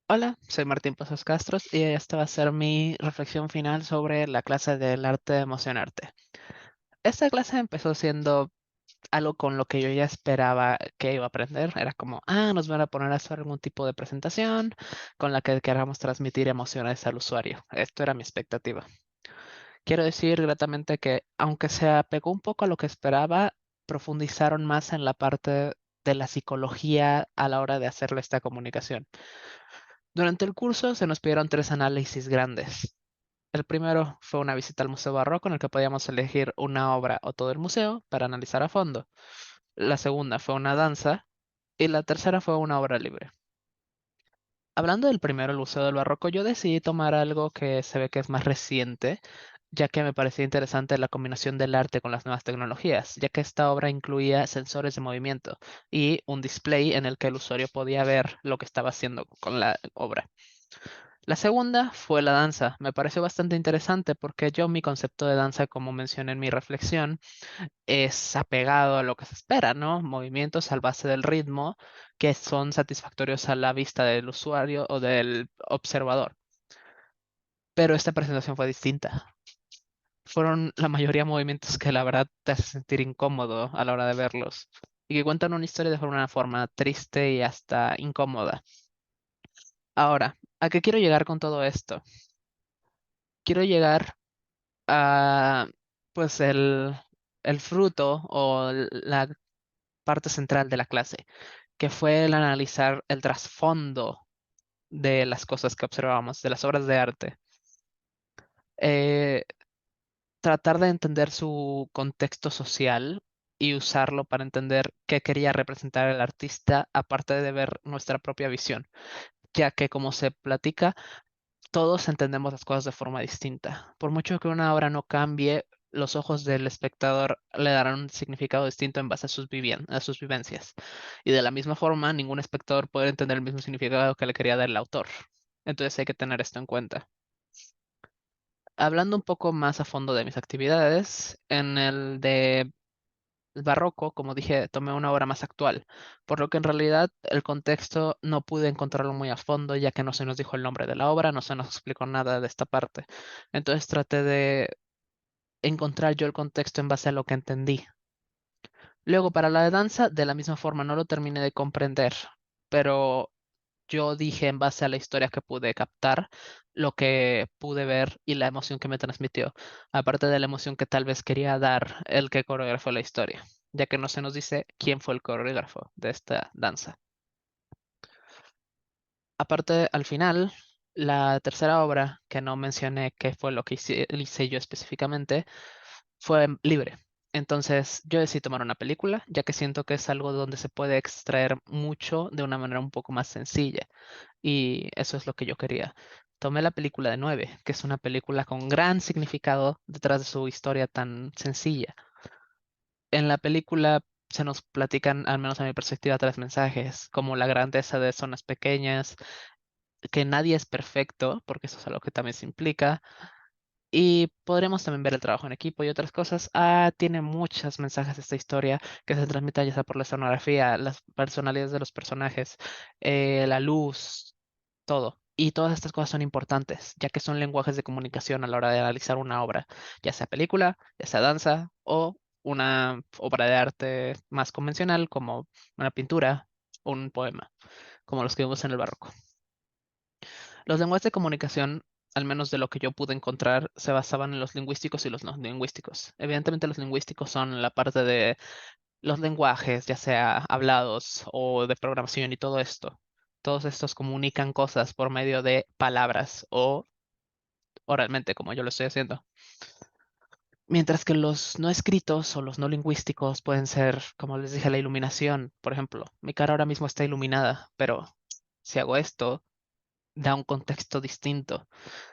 Hola, soy Martín Pozos Castros y esta va a ser mi reflexión final sobre la clase del arte de emocionarte. Esta clase empezó siendo algo con lo que yo ya esperaba que iba a aprender. Era como, nos van a poner a hacer algún tipo de presentación con la que queramos transmitir emociones al usuario. Esto era mi expectativa. Quiero decir gratamente que, aunque se apegó un poco a lo que esperaba, profundizaron más en la parte de la psicología a la hora de hacerle esta comunicación. Durante el curso se nos pidieron tres análisis grandes. El primero fue una visita al Museo Barroco en el que podíamos elegir una obra o todo el museo para analizar a fondo. La segunda fue una danza y la tercera fue una obra libre. Hablando del primero, el Museo del Barroco, yo decidí tomar algo que se ve que es más reciente, ya que me parecía interesante la combinación del arte con las nuevas tecnologías, ya que esta obra incluía sensores de movimiento y un display en el que el usuario podía ver lo que estaba haciendo con la obra. La segunda fue la danza. Me pareció bastante interesante porque mi concepto de danza, como mencioné en mi reflexión, es apegado a lo que se espera, ¿no? Movimientos al base del ritmo que son satisfactorios a la vista del usuario o del observador. Pero esta presentación fue distinta. Fueron la mayoría movimientos que la verdad te hace sentir incómodo a la hora de verlos y que cuentan una historia de una forma triste y hasta incómoda. Ahora, ¿a qué quiero llegar con todo esto? Quiero llegar a, pues, el fruto o la parte central de la clase, que fue el analizar el trasfondo de las cosas que observábamos, de las obras de arte. Eh, Tratar de entender su contexto social y usarlo para entender qué quería representar el artista, aparte de ver nuestra propia visión, ya que como se platica, todos entendemos las cosas de forma distinta. Por mucho que una obra no cambie, los ojos del espectador le darán un significado distinto en base a a sus vivencias. Y de la misma forma, ningún espectador puede entender el mismo significado que le quería dar el autor. Entonces hay que tener esto en cuenta. Hablando un poco más a fondo de mis actividades, en el de barroco, como dije, tomé una obra más actual, por lo que en realidad el contexto no pude encontrarlo muy a fondo, ya que no se nos dijo el nombre de la obra, no se nos explicó nada de esta parte. Entonces traté de encontrar yo el contexto en base a lo que entendí. Luego, para la de danza, de la misma forma, no lo terminé de comprender, pero yo dije en base a la historia que pude captar, lo que pude ver y la emoción que me transmitió, aparte de la emoción que tal vez quería dar el que coreografió la historia, ya que no se nos dice quién fue el coreógrafo de esta danza. Aparte, al final, la tercera obra, que no mencioné qué fue lo que hice yo específicamente, fue libre. Entonces, yo decidí tomar una película, ya que siento que es algo donde se puede extraer mucho de una manera un poco más sencilla. Y eso es lo que yo quería. Tomé la película de 9, que es una película con gran significado detrás de su historia tan sencilla. En la película se nos platican, al menos a mi perspectiva, tres mensajes, como la grandeza de zonas pequeñas, que nadie es perfecto, porque eso es algo que también se implica, y podremos también ver el trabajo en equipo y otras cosas. Tiene muchos mensajes esta historia que se transmite ya sea por la escenografía, las personalidades de los personajes, la luz, todo. Y todas estas cosas son importantes, ya que son lenguajes de comunicación a la hora de analizar una obra, ya sea película, ya sea danza o una obra de arte más convencional como una pintura o un poema, como los que vemos en el barroco. Los lenguajes de comunicación, al menos de lo que yo pude encontrar, se basaban en los lingüísticos y los no lingüísticos. Evidentemente los lingüísticos son la parte de los lenguajes, ya sea hablados o de programación y todo esto. Todos estos comunican cosas por medio de palabras o oralmente, como yo lo estoy haciendo. Mientras que los no escritos o los no lingüísticos pueden ser, como les dije, la iluminación. Por ejemplo, mi cara ahora mismo está iluminada, pero si hago esto, da un contexto distinto.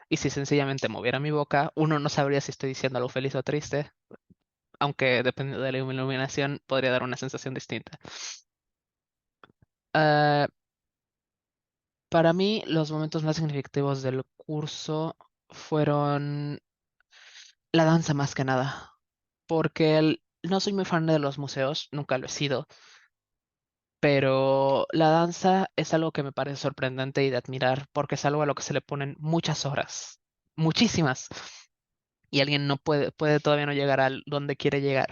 Y si sencillamente moviera mi boca, uno no sabría si estoy diciendo algo feliz o triste, aunque dependiendo de la iluminación podría dar una sensación distinta. Ah, para mí, los momentos más significativos del curso fueron la danza más que nada, porque no soy muy fan de los museos, nunca lo he sido, pero la danza es algo que me parece sorprendente y de admirar porque es algo a lo que se le ponen muchas horas, muchísimas, y alguien no puede todavía no llegar al donde quiere llegar.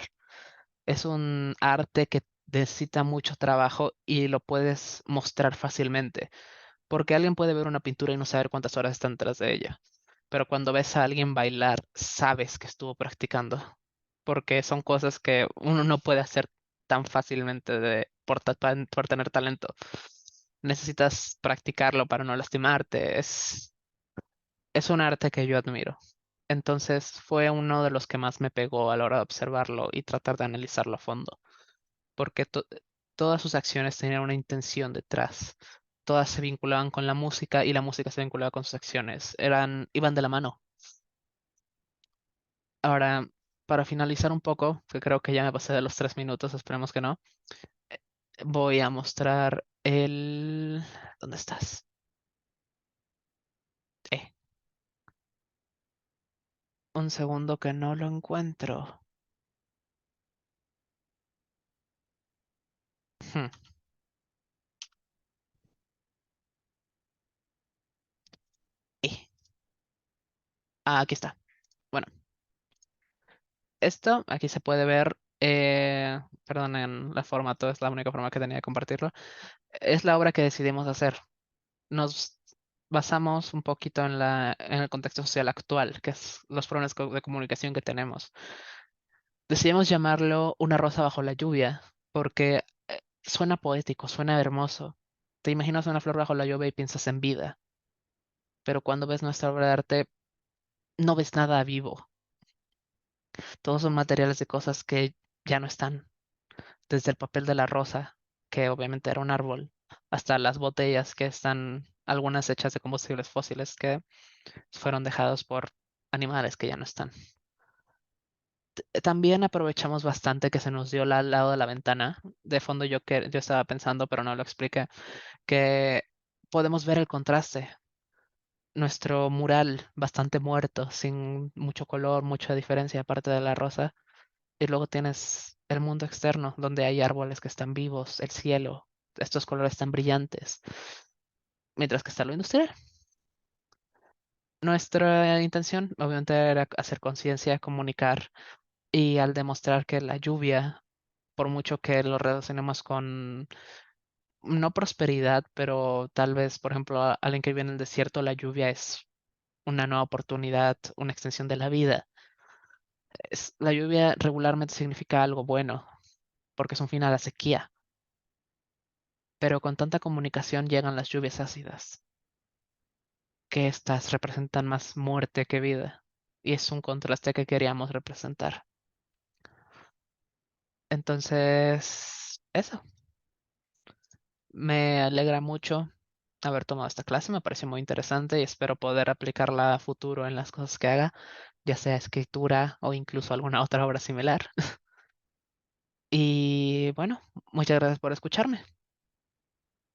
Es un arte que necesita mucho trabajo y lo puedes mostrar fácilmente, porque alguien puede ver una pintura y no saber cuántas horas están tras de ella, pero cuando ves a alguien bailar, sabes que estuvo practicando, porque son cosas que uno no puede hacer tan fácilmente por tener talento. Necesitas practicarlo para no lastimarte. Es un arte que yo admiro. Entonces fue uno de los que más me pegó a la hora de observarlo y tratar de analizarlo a fondo, porque todas sus acciones tenían una intención detrás. Todas se vinculaban con la música y la música se vinculaba con sus acciones. Iban de la mano. Ahora, para finalizar un poco, que creo que ya me pasé de los 3 minutos, esperemos que no, voy a mostrar el... ¿Dónde estás? Eh, un segundo que no lo encuentro. Hmm, eh. Ah, aquí está. Bueno, esto aquí se puede ver, perdonen la formato, es la única forma que tenía de compartirlo. Es la obra que decidimos hacer. Nos basamos un poquito en el contexto social actual, que es los problemas de comunicación que tenemos. Decidimos llamarlo Una rosa bajo la lluvia, porque suena poético, suena hermoso. Te imaginas una flor bajo la lluvia y piensas en vida, pero cuando ves nuestra obra de arte, no ves nada vivo. Todos son materiales de cosas que ya no están, desde el papel de la rosa, que obviamente era un árbol, hasta las botellas que están algunas hechas de combustibles fósiles que fueron dejados por animales que ya no están. También aprovechamos bastante que se nos dio al lado de la ventana. De fondo yo estaba pensando, pero no lo expliqué, que podemos ver el contraste. Nuestro mural bastante muerto, sin mucho color, mucha diferencia aparte de la rosa. Y luego tienes el mundo externo, donde hay árboles que están vivos, el cielo, estos colores tan brillantes. Mientras que está lo industrial. Nuestra intención, obviamente, era hacer conciencia, comunicar. Y al demostrar que la lluvia, por mucho que lo relacionemos con, no prosperidad, pero tal vez, por ejemplo, alguien que vive en el desierto, la lluvia es una nueva oportunidad, una extensión de la vida. La lluvia regularmente significa algo bueno, porque es un fin a la sequía, pero con tanta comunicación llegan las lluvias ácidas, que estas representan más muerte que vida, y es un contraste que queríamos representar. Entonces, eso. Me alegra mucho haber tomado esta clase, me pareció muy interesante y espero poder aplicarla a futuro en las cosas que haga, ya sea escritura o incluso alguna otra obra similar. Y bueno, muchas gracias por escucharme.